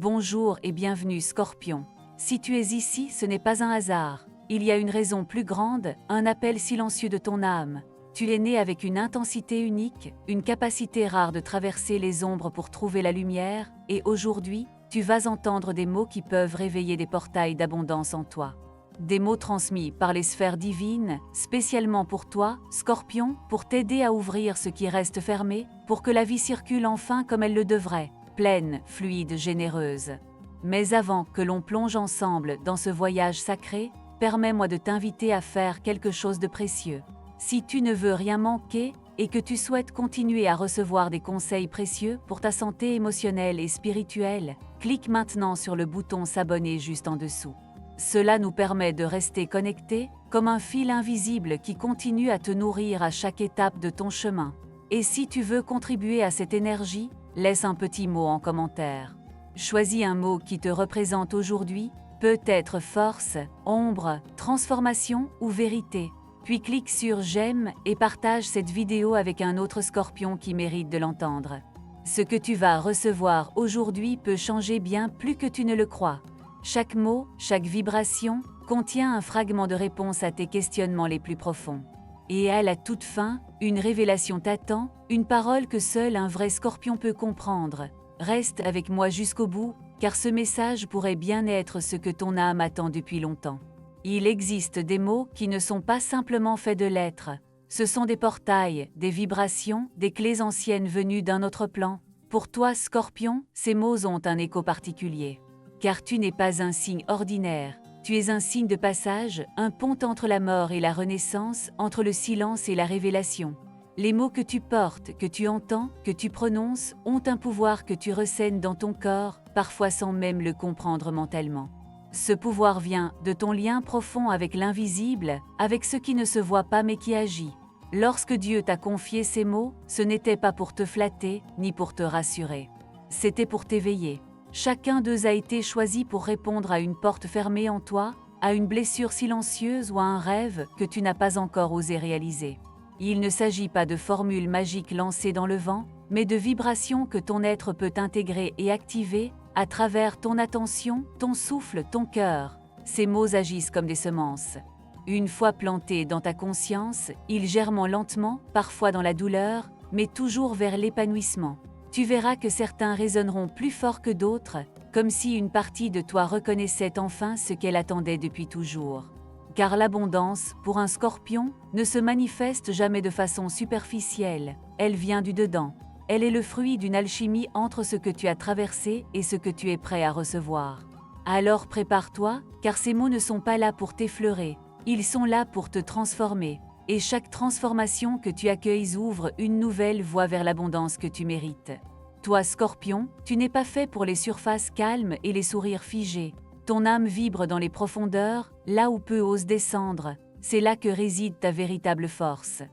Bonjour et bienvenue Scorpion. Si tu es ici, ce n'est pas un hasard. Il y a une raison plus grande, un appel silencieux de ton âme. Tu es né avec une intensité unique, une capacité rare de traverser les ombres pour trouver la lumière, et aujourd'hui, tu vas entendre des mots qui peuvent réveiller des portails d'abondance en toi. Des mots transmis par les sphères divines, spécialement pour toi, Scorpion, pour t'aider à ouvrir ce qui reste fermé, pour que la vie circule enfin comme elle le devrait, pleine, fluide, généreuse. Mais avant que l'on plonge ensemble dans ce voyage sacré, permets-moi de t'inviter à faire quelque chose de précieux. Si tu ne veux rien manquer et que tu souhaites continuer à recevoir des conseils précieux pour ta santé émotionnelle et spirituelle, clique maintenant sur le bouton s'abonner juste en dessous. Cela nous permet de rester connectés, comme un fil invisible qui continue à te nourrir à chaque étape de ton chemin. Et si tu veux contribuer à cette énergie, laisse un petit mot en commentaire. Choisis un mot qui te représente aujourd'hui, peut-être force, ombre, transformation ou vérité. Puis clique sur j'aime et partage cette vidéo avec un autre Scorpion qui mérite de l'entendre. Ce que tu vas recevoir aujourd'hui peut changer bien plus que tu ne le crois. Chaque mot, chaque vibration, contient un fragment de réponse à tes questionnements les plus profonds. Et à la toute fin, une révélation t'attend, une parole que seul un vrai Scorpion peut comprendre. Reste avec moi jusqu'au bout, car ce message pourrait bien être ce que ton âme attend depuis longtemps. Il existe des mots qui ne sont pas simplement faits de lettres. Ce sont des portails, des vibrations, des clés anciennes venues d'un autre plan. Pour toi, Scorpion, ces mots ont un écho particulier. Car tu n'es pas un signe ordinaire, tu es un signe de passage, un pont entre la mort et la renaissance, entre le silence et la révélation. Les mots que tu portes, que tu entends, que tu prononces, ont un pouvoir que tu ressènes dans ton corps, parfois sans même le comprendre mentalement. Ce pouvoir vient de ton lien profond avec l'invisible, avec ce qui ne se voit pas mais qui agit. Lorsque Dieu t'a confié ces mots, ce n'était pas pour te flatter, ni pour te rassurer. C'était pour t'éveiller. Chacun d'eux a été choisi pour répondre à une porte fermée en toi, à une blessure silencieuse ou à un rêve que tu n'as pas encore osé réaliser. Il ne s'agit pas de formules magiques lancées dans le vent, mais de vibrations que ton être peut intégrer et activer à travers ton attention, ton souffle, ton cœur. Ces mots agissent comme des semences. Une fois plantés dans ta conscience, ils germent lentement, parfois dans la douleur, mais toujours vers l'épanouissement. Tu verras que certains résonneront plus fort que d'autres, comme si une partie de toi reconnaissait enfin ce qu'elle attendait depuis toujours. Car l'abondance, pour un Scorpion, ne se manifeste jamais de façon superficielle, elle vient du dedans. Elle est le fruit d'une alchimie entre ce que tu as traversé et ce que tu es prêt à recevoir. Alors prépare-toi, car ces mots ne sont pas là pour t'effleurer, ils sont là pour te transformer. Et chaque transformation que tu accueilles ouvre une nouvelle voie vers l'abondance que tu mérites. Toi, Scorpion, tu n'es pas fait pour les surfaces calmes et les sourires figés. Ton âme vibre dans les profondeurs, là où peu ose descendre. C'est là que réside ta véritable force.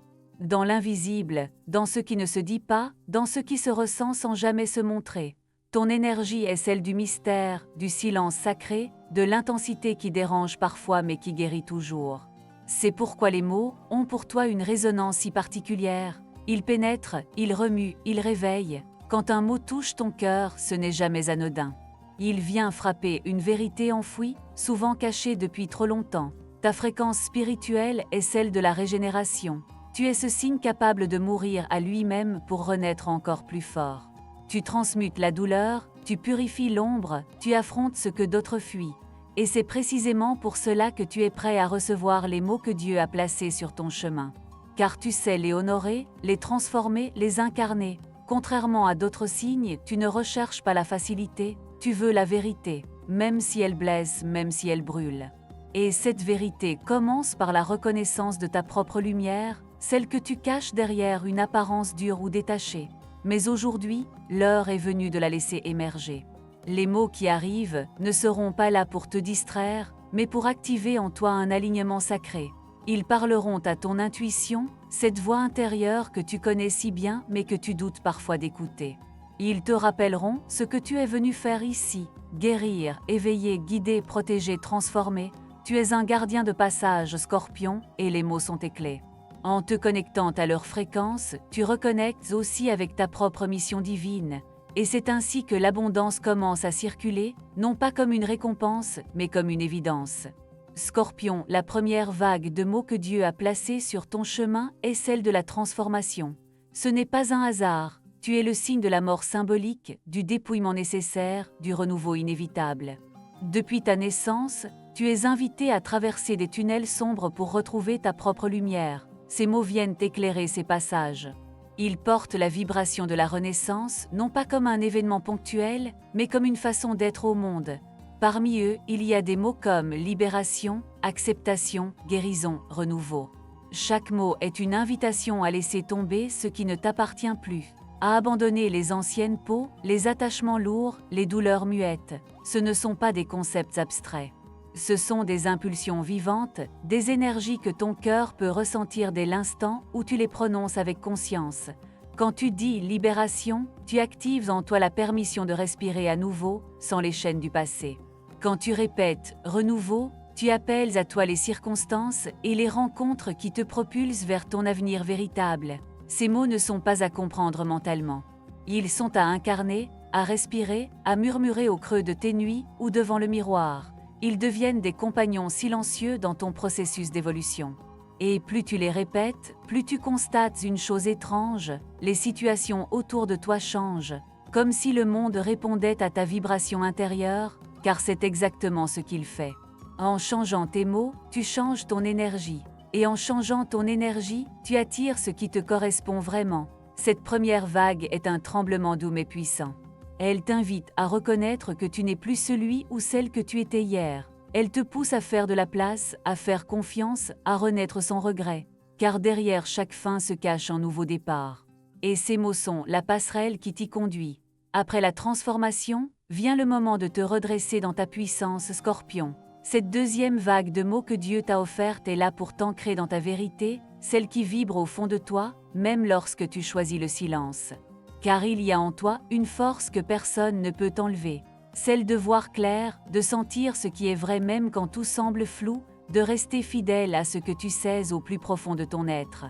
Dans l'invisible, dans ce qui ne se dit pas, dans ce qui se ressent sans jamais se montrer. Ton énergie est celle du mystère, du silence sacré, de l'intensité qui dérange parfois mais qui guérit toujours. C'est pourquoi les mots ont pour toi une résonance si particulière. Ils pénètrent, ils remuent, ils réveillent. Quand un mot touche ton cœur, ce n'est jamais anodin. Il vient frapper une vérité enfouie, souvent cachée depuis trop longtemps. Ta fréquence spirituelle est celle de la régénération. Tu es ce signe capable de mourir à lui-même pour renaître encore plus fort. Tu transmutes la douleur, tu purifies l'ombre, tu affrontes ce que d'autres fuient. Et c'est précisément pour cela que tu es prêt à recevoir les mots que Dieu a placés sur ton chemin. Car tu sais les honorer, les transformer, les incarner. Contrairement à d'autres signes, tu ne recherches pas la facilité, tu veux la vérité, même si elle blesse, même si elle brûle. Et cette vérité commence par la reconnaissance de ta propre lumière, celle que tu caches derrière une apparence dure ou détachée. Mais aujourd'hui, l'heure est venue de la laisser émerger. Les mots qui arrivent ne seront pas là pour te distraire, mais pour activer en toi un alignement sacré. Ils parleront à ton intuition, cette voix intérieure que tu connais si bien mais que tu doutes parfois d'écouter. Ils te rappelleront ce que tu es venu faire ici, guérir, éveiller, guider, protéger, transformer. Tu es un gardien de passage, Scorpion, et les mots sont tes clés. En te connectant à leur fréquence, tu reconnectes aussi avec ta propre mission divine. Et c'est ainsi que l'abondance commence à circuler, non pas comme une récompense, mais comme une évidence. Scorpion, la première vague de mots que Dieu a placée sur ton chemin est celle de la transformation. Ce n'est pas un hasard, tu es le signe de la mort symbolique, du dépouillement nécessaire, du renouveau inévitable. Depuis ta naissance, tu es invité à traverser des tunnels sombres pour retrouver ta propre lumière. Ces mots viennent éclairer ces passages. Ils portent la vibration de la renaissance, non pas comme un événement ponctuel, mais comme une façon d'être au monde. Parmi eux, il y a des mots comme libération, acceptation, guérison, renouveau. Chaque mot est une invitation à laisser tomber ce qui ne t'appartient plus, à abandonner les anciennes peaux, les attachements lourds, les douleurs muettes. Ce ne sont pas des concepts abstraits. Ce sont des impulsions vivantes, des énergies que ton cœur peut ressentir dès l'instant où tu les prononces avec conscience. Quand tu dis libération, tu actives en toi la permission de respirer à nouveau, sans les chaînes du passé. Quand tu répètes renouveau, tu appelles à toi les circonstances et les rencontres qui te propulsent vers ton avenir véritable. Ces mots ne sont pas à comprendre mentalement. Ils sont à incarner, à respirer, à murmurer au creux de tes nuits ou devant le miroir. Ils deviennent des compagnons silencieux dans ton processus d'évolution. Et plus tu les répètes, plus tu constates une chose étrange, les situations autour de toi changent, comme si le monde répondait à ta vibration intérieure, car c'est exactement ce qu'il fait. En changeant tes mots, tu changes ton énergie. Et en changeant ton énergie, tu attires ce qui te correspond vraiment. Cette première vague est un tremblement doux mais puissant. Elle t'invite à reconnaître que tu n'es plus celui ou celle que tu étais hier. Elle te pousse à faire de la place, à faire confiance, à renaître sans regret. Car derrière chaque fin se cache un nouveau départ. Et ces mots sont la passerelle qui t'y conduit. Après la transformation, vient le moment de te redresser dans ta puissance, Scorpion. Cette deuxième vague de mots que Dieu t'a offerte est là pour t'ancrer dans ta vérité, celle qui vibre au fond de toi, même lorsque tu choisis le silence. Car il y a en toi une force que personne ne peut enlever. Celle de voir clair, de sentir ce qui est vrai même quand tout semble flou, de rester fidèle à ce que tu sais au plus profond de ton être.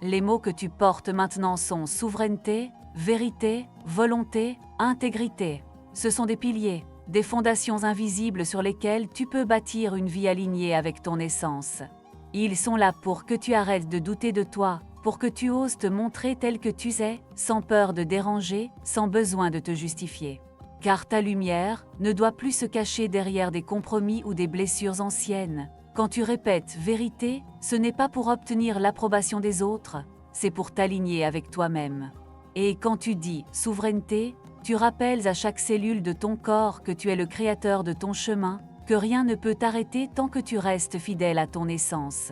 Les mots que tu portes maintenant sont souveraineté, vérité, volonté, intégrité. Ce sont des piliers, des fondations invisibles sur lesquelles tu peux bâtir une vie alignée avec ton essence. Ils sont là pour que tu arrêtes de douter de toi, pour que tu oses te montrer tel que tu es, sans peur de déranger, sans besoin de te justifier. Car ta lumière ne doit plus se cacher derrière des compromis ou des blessures anciennes. Quand tu répètes vérité, ce n'est pas pour obtenir l'approbation des autres, c'est pour t'aligner avec toi-même. Et quand tu dis souveraineté, tu rappelles à chaque cellule de ton corps que tu es le créateur de ton chemin, que rien ne peut t'arrêter tant que tu restes fidèle à ton essence.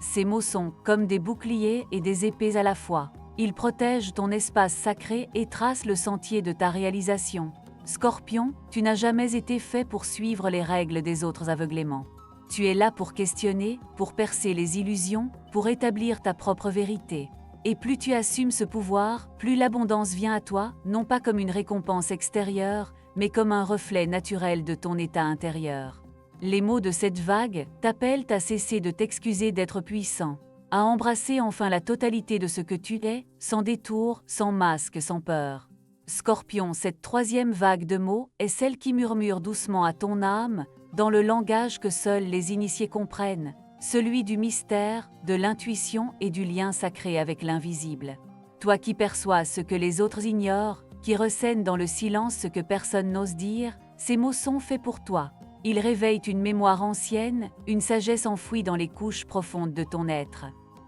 Ces mots sont comme des boucliers et des épées à la fois. Ils protègent ton espace sacré et tracent le sentier de ta réalisation. Scorpion, tu n'as jamais été fait pour suivre les règles des autres aveuglément. Tu es là pour questionner, pour percer les illusions, pour établir ta propre vérité. Et plus tu assumes ce pouvoir, plus l'abondance vient à toi, non pas comme une récompense extérieure, mais comme un reflet naturel de ton état intérieur. Les mots de cette vague t'appellent à cesser de t'excuser d'être puissant, à embrasser enfin la totalité de ce que tu es, sans détour, sans masque, sans peur. Scorpion, cette troisième vague de mots est celle qui murmure doucement à ton âme, dans le langage que seuls les initiés comprennent, celui du mystère, de l'intuition et du lien sacré avec l'invisible. Toi qui perçois ce que les autres ignorent, qui ressènes dans le silence ce que personne n'ose dire, ces mots sont faits pour toi. Ils réveillent une mémoire ancienne, une sagesse enfouie dans les couches profondes de ton être.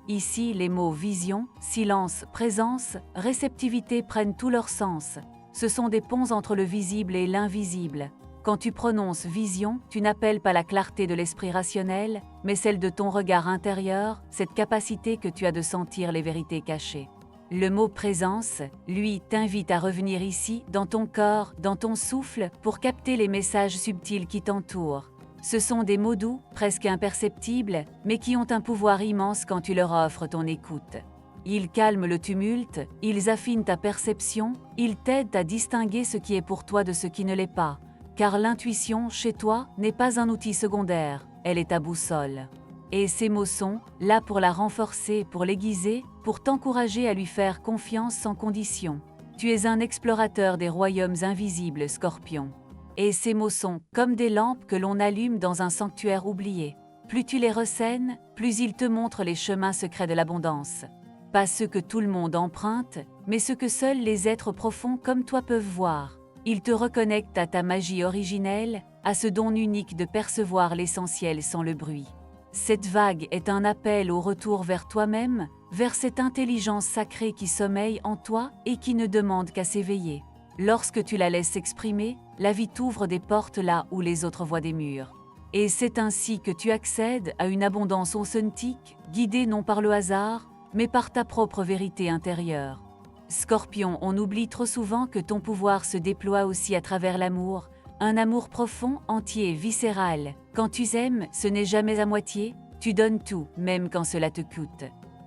Ici, les mots vision, silence, présence, réceptivité prennent tout leur sens. Ce sont des ponts entre le visible et l'invisible. Quand tu prononces vision, tu n'appelles pas la clarté de l'esprit rationnel, mais celle de ton regard intérieur, cette capacité que tu as de sentir les vérités cachées. Le mot présence, lui, t'invite à revenir ici, dans ton corps, dans ton souffle, pour capter les messages subtils qui t'entourent. Ce sont des mots doux, presque imperceptibles, mais qui ont un pouvoir immense quand tu leur offres ton écoute. Ils calment le tumulte, ils affinent ta perception, ils t'aident à distinguer ce qui est pour toi de ce qui ne l'est pas. Car l'intuition, chez toi, n'est pas un outil secondaire, elle est ta boussole. Et ces mots sont là pour la renforcer, pour l'aiguiser, pour t'encourager à lui faire confiance sans condition. Tu es un explorateur des royaumes invisibles, Scorpion. Et ces mots sont comme des lampes que l'on allume dans un sanctuaire oublié. Plus tu les ressènes, plus ils te montrent les chemins secrets de l'abondance. Pas ceux que tout le monde emprunte, mais ceux que seuls les êtres profonds comme toi peuvent voir. Ils te reconnectent à ta magie originelle, à ce don unique de percevoir l'essentiel sans le bruit. Cette vague est un appel au retour vers toi-même, vers cette intelligence sacrée qui sommeille en toi et qui ne demande qu'à s'éveiller. Lorsque tu la laisses s'exprimer, la vie t'ouvre des portes là où les autres voient des murs. Et c'est ainsi que tu accèdes à une abondance authentique, guidée non par le hasard, mais par ta propre vérité intérieure. Scorpion, on oublie trop souvent que ton pouvoir se déploie aussi à travers l'amour, un amour profond, entier, viscéral. Quand tu aimes, ce n'est jamais à moitié, tu donnes tout, même quand cela te coûte.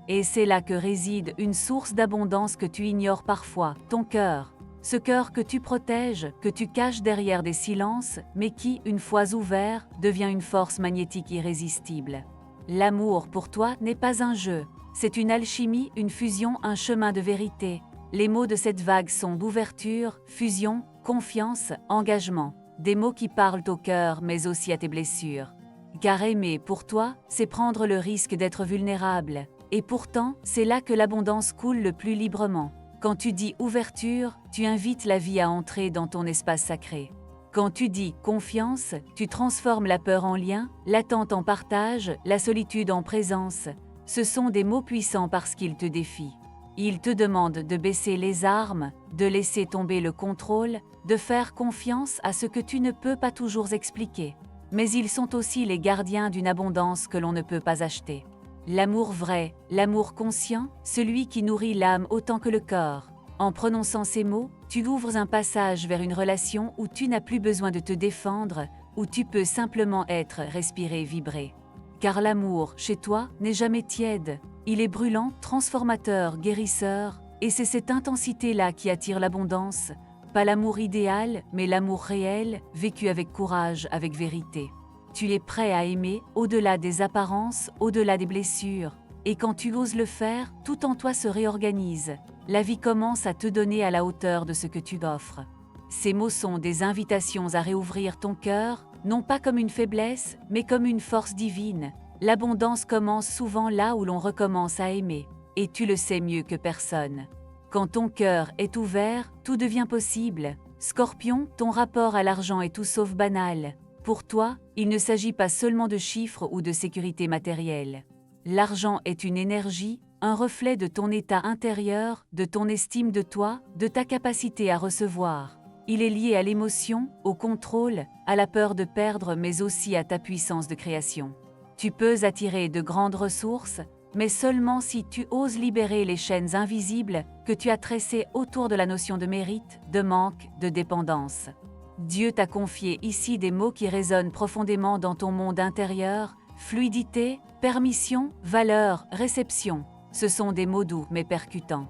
Et c'est là que réside une source d'abondance que tu ignores parfois, ton cœur. Ce cœur que tu protèges, que tu caches derrière des silences, mais qui, une fois ouvert, devient une force magnétique irrésistible. L'amour pour toi n'est pas un jeu, c'est une alchimie, une fusion, un chemin de vérité. Les mots de cette vague sont ouverture, fusion, confiance, engagement. Des mots qui parlent au cœur mais aussi à tes blessures. Car aimer pour toi, c'est prendre le risque d'être vulnérable. Et pourtant, c'est là que l'abondance coule le plus librement. Quand tu dis ouverture, tu invites la vie à entrer dans ton espace sacré. Quand tu dis confiance, tu transformes la peur en lien, l'attente en partage, la solitude en présence. Ce sont des mots puissants parce qu'ils te défient. Ils te demandent de baisser les armes, de laisser tomber le contrôle, de faire confiance à ce que tu ne peux pas toujours expliquer. Mais ils sont aussi les gardiens d'une abondance que l'on ne peut pas acheter. L'amour vrai, l'amour conscient, celui qui nourrit l'âme autant que le corps. En prononçant ces mots, tu ouvres un passage vers une relation où tu n'as plus besoin de te défendre, où tu peux simplement être, respirer, vibrer. Car l'amour, chez toi, n'est jamais tiède. Il est brûlant, transformateur, guérisseur, et c'est cette intensité-là qui attire l'abondance. Pas l'amour idéal, mais l'amour réel, vécu avec courage, avec vérité. Tu es prêt à aimer, au-delà des apparences, au-delà des blessures. Et quand tu oses le faire, tout en toi se réorganise. La vie commence à te donner à la hauteur de ce que tu offres. Ces mots sont des invitations à réouvrir ton cœur, non pas comme une faiblesse, mais comme une force divine. L'abondance commence souvent là où l'on recommence à aimer, et tu le sais mieux que personne. Quand ton cœur est ouvert, tout devient possible. Scorpion, ton rapport à l'argent est tout sauf banal. Pour toi, il ne s'agit pas seulement de chiffres ou de sécurité matérielle. L'argent est une énergie, un reflet de ton état intérieur, de ton estime de toi, de ta capacité à recevoir. Il est lié à l'émotion, au contrôle, à la peur de perdre, mais aussi à ta puissance de création. Tu peux attirer de grandes ressources, mais seulement si tu oses libérer les chaînes invisibles que tu as tressées autour de la notion de mérite, de manque, de dépendance. Dieu t'a confié ici des mots qui résonnent profondément dans ton monde intérieur: fluidité, permission, valeur, réception. Ce sont des mots doux mais percutants.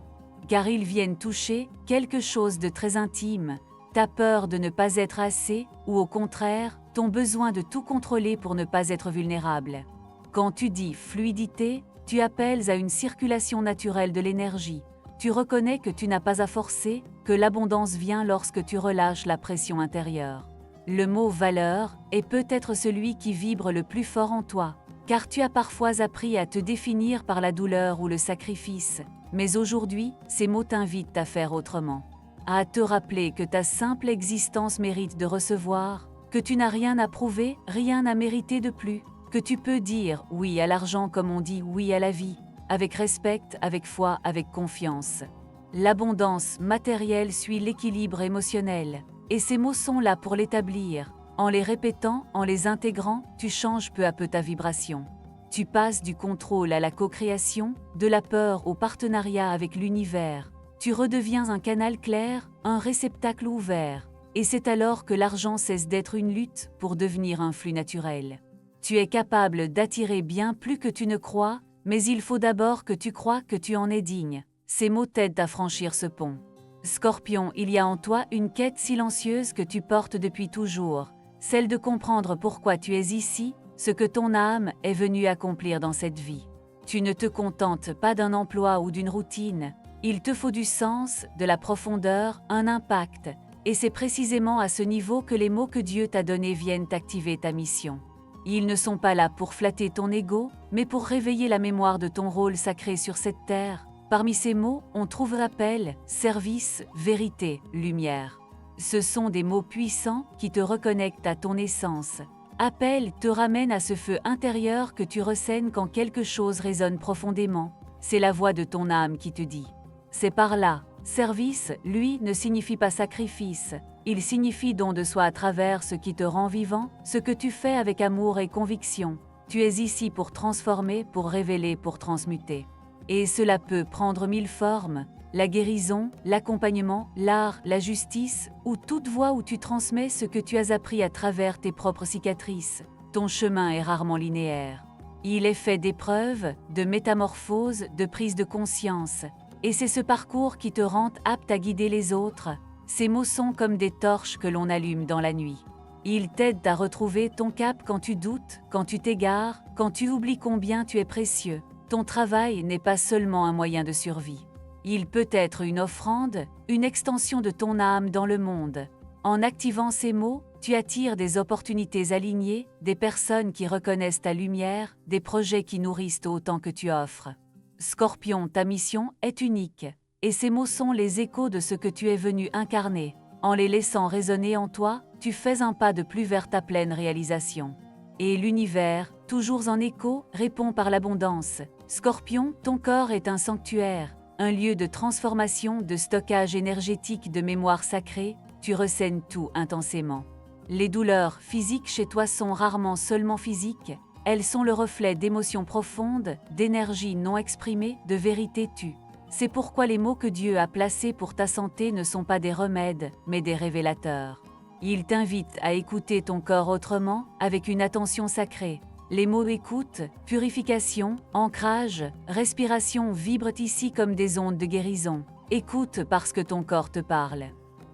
Car ils viennent toucher quelque chose de très intime, ta peur de ne pas être assez, ou au contraire, ton besoin de tout contrôler pour ne pas être vulnérable. Quand tu dis fluidité, tu appelles à une circulation naturelle de l'énergie. Tu reconnais que tu n'as pas à forcer, que l'abondance vient lorsque tu relâches la pression intérieure. Le mot valeur est peut-être celui qui vibre le plus fort en toi, car tu as parfois appris à te définir par la douleur ou le sacrifice, mais aujourd'hui, ces mots t'invitent à faire autrement. À te rappeler que ta simple existence mérite de recevoir, que tu n'as rien à prouver, rien à mériter de plus, que tu peux dire oui à l'argent comme on dit oui à la vie, avec respect, avec foi, avec confiance. L'abondance matérielle suit l'équilibre émotionnel, et ces mots sont là pour l'établir. En les répétant, en les intégrant, tu changes peu à peu ta vibration. Tu passes du contrôle à la co-création, de la peur au partenariat avec l'univers. Tu redeviens un canal clair, un réceptacle ouvert. Et c'est alors que l'argent cesse d'être une lutte pour devenir un flux naturel. Tu es capable d'attirer bien plus que tu ne crois, mais il faut d'abord que tu crois que tu en es digne. Ces mots t'aident à franchir ce pont. Scorpion, il y a en toi une quête silencieuse que tu portes depuis toujours, celle de comprendre pourquoi tu es ici, ce que ton âme est venue accomplir dans cette vie. Tu ne te contentes pas d'un emploi ou d'une routine, Il te faut du sens, de la profondeur, un impact, et c'est précisément à ce niveau que les mots que Dieu t'a donnés viennent activer ta mission. Ils ne sont pas là pour flatter ton ego, mais pour réveiller la mémoire de ton rôle sacré sur cette terre. Parmi ces mots, on trouve appel, service, vérité, lumière. Ce sont des mots puissants qui te reconnectent à ton essence. Appel te ramène à ce feu intérieur que tu ressens quand quelque chose résonne profondément. C'est la voix de ton âme qui te dit. C'est par là. Service, lui, ne signifie pas sacrifice. Il signifie don de soi à travers ce qui te rend vivant, ce que tu fais avec amour et conviction. Tu es ici pour transformer, pour révéler, pour transmuter. Et cela peut prendre 1000 formes. La guérison, l'accompagnement, l'art, la justice, ou toute voie où tu transmets ce que tu as appris à travers tes propres cicatrices. Ton chemin est rarement linéaire. Il est fait d'épreuves, de métamorphoses, de prises de conscience. Et c'est ce parcours qui te rend apte à guider les autres. Ces mots sont comme des torches que l'on allume dans la nuit. Ils t'aident à retrouver ton cap quand tu doutes, quand tu t'égares, quand tu oublies combien tu es précieux. Ton travail n'est pas seulement un moyen de survie. Il peut être une offrande, une extension de ton âme dans le monde. En activant ces mots, tu attires des opportunités alignées, des personnes qui reconnaissent ta lumière, des projets qui nourrissent autant que tu offres. Scorpion, ta mission est unique, et ces mots sont les échos de ce que tu es venu incarner. En les laissant résonner en toi, tu fais un pas de plus vers ta pleine réalisation. Et l'univers, toujours en écho, répond par l'abondance. Scorpion, ton corps est un sanctuaire, un lieu de transformation, de stockage énergétique de mémoire sacrée, tu ressens tout intensément. Les douleurs physiques chez toi sont rarement seulement physiques, elles sont le reflet d'émotions profondes, d'énergie non exprimée, de vérité tue. C'est pourquoi les mots que Dieu a placés pour ta santé ne sont pas des remèdes, mais des révélateurs. Ils t'invitent à écouter ton corps autrement, avec une attention sacrée. Les mots écoute, purification, ancrage, respiration vibrent ici comme des ondes de guérison. Écoute parce que ton corps te parle.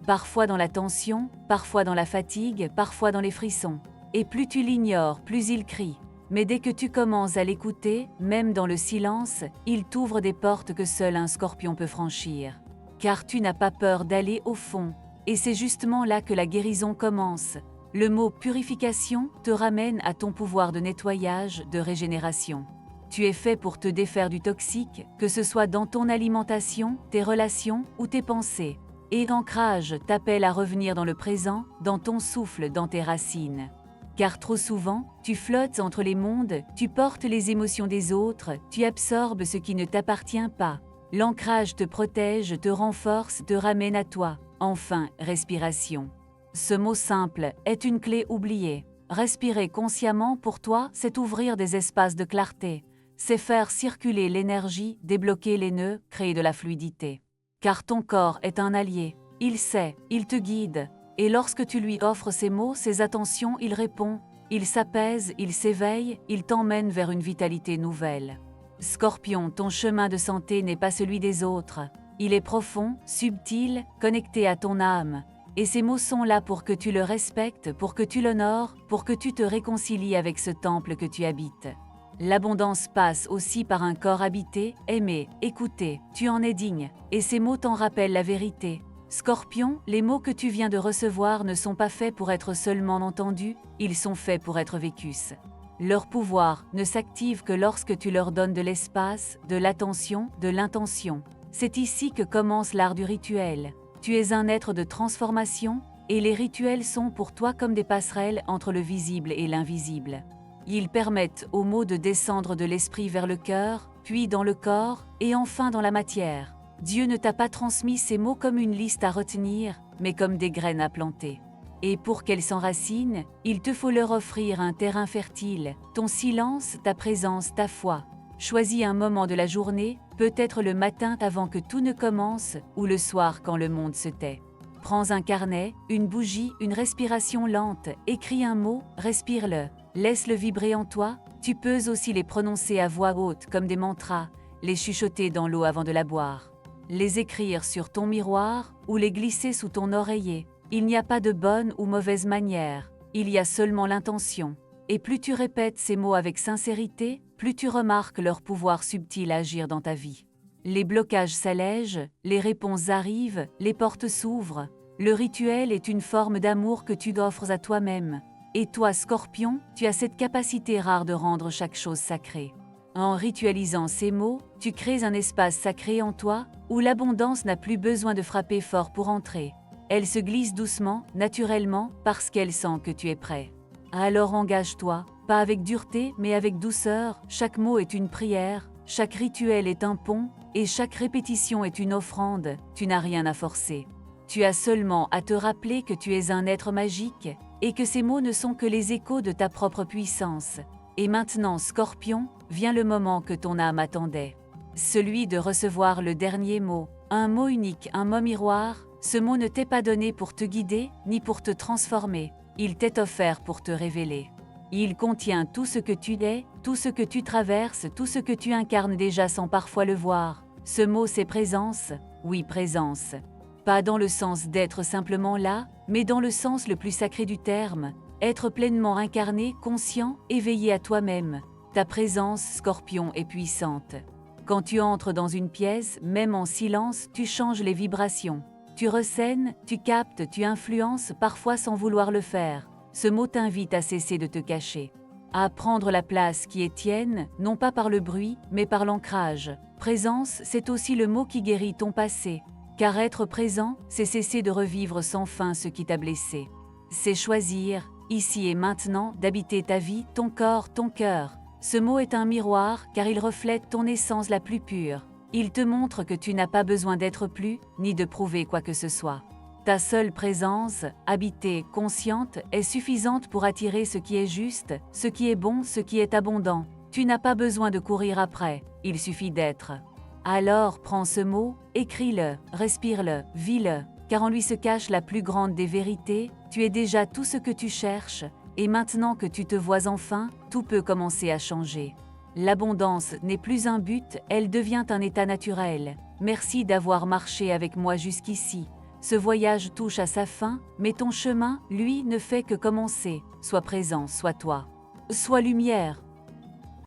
Parfois dans la tension, parfois dans la fatigue, parfois dans les frissons. Et plus tu l'ignores, plus il crie. Mais dès que tu commences à l'écouter, même dans le silence, il t'ouvre des portes que seul un scorpion peut franchir. Car tu n'as pas peur d'aller au fond. Et c'est justement là que la guérison commence. Le mot purification te ramène à ton pouvoir de nettoyage, de régénération. Tu es fait pour te défaire du toxique, que ce soit dans ton alimentation, tes relations ou tes pensées. Et l'ancrage t'appelle à revenir dans le présent, dans ton souffle, dans tes racines. Car trop souvent, tu flottes entre les mondes, tu portes les émotions des autres, tu absorbes ce qui ne t'appartient pas. L'ancrage te protège, te renforce, te ramène à toi. Enfin, respiration. Ce mot simple est une clé oubliée. Respirer consciemment pour toi, c'est ouvrir des espaces de clarté. C'est faire circuler l'énergie, débloquer les nœuds, créer de la fluidité. Car ton corps est un allié. Il sait, il te guide. Et lorsque tu lui offres ces mots, ces attentions, il répond, il s'apaise, il s'éveille, il t'emmène vers une vitalité nouvelle. Scorpion, ton chemin de santé n'est pas celui des autres. Il est profond, subtil, connecté à ton âme. Et ces mots sont là pour que tu le respectes, pour que tu l'honores, pour que tu te réconcilies avec ce temple que tu habites. L'abondance passe aussi par un corps habité, aimé, écouté, tu en es digne, et ces mots t'en rappellent la vérité. Scorpion, les mots que tu viens de recevoir ne sont pas faits pour être seulement entendus, ils sont faits pour être vécus. Leur pouvoir ne s'active que lorsque tu leur donnes de l'espace, de l'attention, de l'intention. C'est ici que commence l'art du rituel. Tu es un être de transformation, et les rituels sont pour toi comme des passerelles entre le visible et l'invisible. Ils permettent aux mots de descendre de l'esprit vers le cœur, puis dans le corps, et enfin dans la matière. Dieu ne t'a pas transmis ces mots comme une liste à retenir, mais comme des graines à planter. Et pour qu'elles s'enracinent, il te faut leur offrir un terrain fertile, ton silence, ta présence, ta foi. Choisis un moment de la journée, peut-être le matin avant que tout ne commence, ou le soir quand le monde se tait. Prends un carnet, une bougie, une respiration lente, écris un mot, respire-le, laisse-le vibrer en toi, tu peux aussi les prononcer à voix haute comme des mantras, les chuchoter dans l'eau avant de la boire. Les écrire sur ton miroir ou les glisser sous ton oreiller. Il n'y a pas de bonne ou mauvaise manière, il y a seulement l'intention. Et plus tu répètes ces mots avec sincérité, plus tu remarques leur pouvoir subtil à agir dans ta vie. Les blocages s'allègent, les réponses arrivent, les portes s'ouvrent. Le rituel est une forme d'amour que tu offres à toi-même. Et toi, Scorpion, tu as cette capacité rare de rendre chaque chose sacrée. En ritualisant ces mots, tu crées un espace sacré en toi, où l'abondance n'a plus besoin de frapper fort pour entrer. Elle se glisse doucement, naturellement, parce qu'elle sent que tu es prêt. Alors engage-toi, pas avec dureté, mais avec douceur. Chaque mot est une prière, chaque rituel est un pont, et chaque répétition est une offrande. Tu n'as rien à forcer. Tu as seulement à te rappeler que tu es un être magique, et que ces mots ne sont que les échos de ta propre puissance. Et maintenant, Scorpion, vient le moment que ton âme attendait. Celui de recevoir le dernier mot, un mot unique, un mot miroir. Ce mot ne t'est pas donné pour te guider, ni pour te transformer. Il t'est offert pour te révéler. Il contient tout ce que tu es, tout ce que tu traverses, tout ce que tu incarnes déjà sans parfois le voir. Ce mot, c'est présence. Oui, présence. Pas dans le sens d'être simplement là, mais dans le sens le plus sacré du terme. Être pleinement incarné, conscient, éveillé à toi-même. Ta présence, Scorpion, est puissante. Quand tu entres dans une pièce, même en silence, tu changes les vibrations. Tu ressènes, tu captes, tu influences, parfois sans vouloir le faire. Ce mot t'invite à cesser de te cacher. À prendre la place qui est tienne, non pas par le bruit, mais par l'ancrage. Présence, c'est aussi le mot qui guérit ton passé. Car être présent, c'est cesser de revivre sans fin ce qui t'a blessé. C'est choisir, ici et maintenant, d'habiter ta vie, ton corps, ton cœur. Ce mot est un miroir, car il reflète ton essence la plus pure. Il te montre que tu n'as pas besoin d'être plus, ni de prouver quoi que ce soit. Ta seule présence, habitée, consciente, est suffisante pour attirer ce qui est juste, ce qui est bon, ce qui est abondant. Tu n'as pas besoin de courir après, il suffit d'être. Alors prends ce mot, écris-le, respire-le, vis-le, car en lui se cache la plus grande des vérités. Tu es déjà tout ce que tu cherches, et maintenant que tu te vois enfin, tout peut commencer à changer. L'abondance n'est plus un but, elle devient un état naturel. Merci d'avoir marché avec moi jusqu'ici. Ce voyage touche à sa fin, mais ton chemin, lui, ne fait que commencer. Sois présent, sois toi. Sois lumière,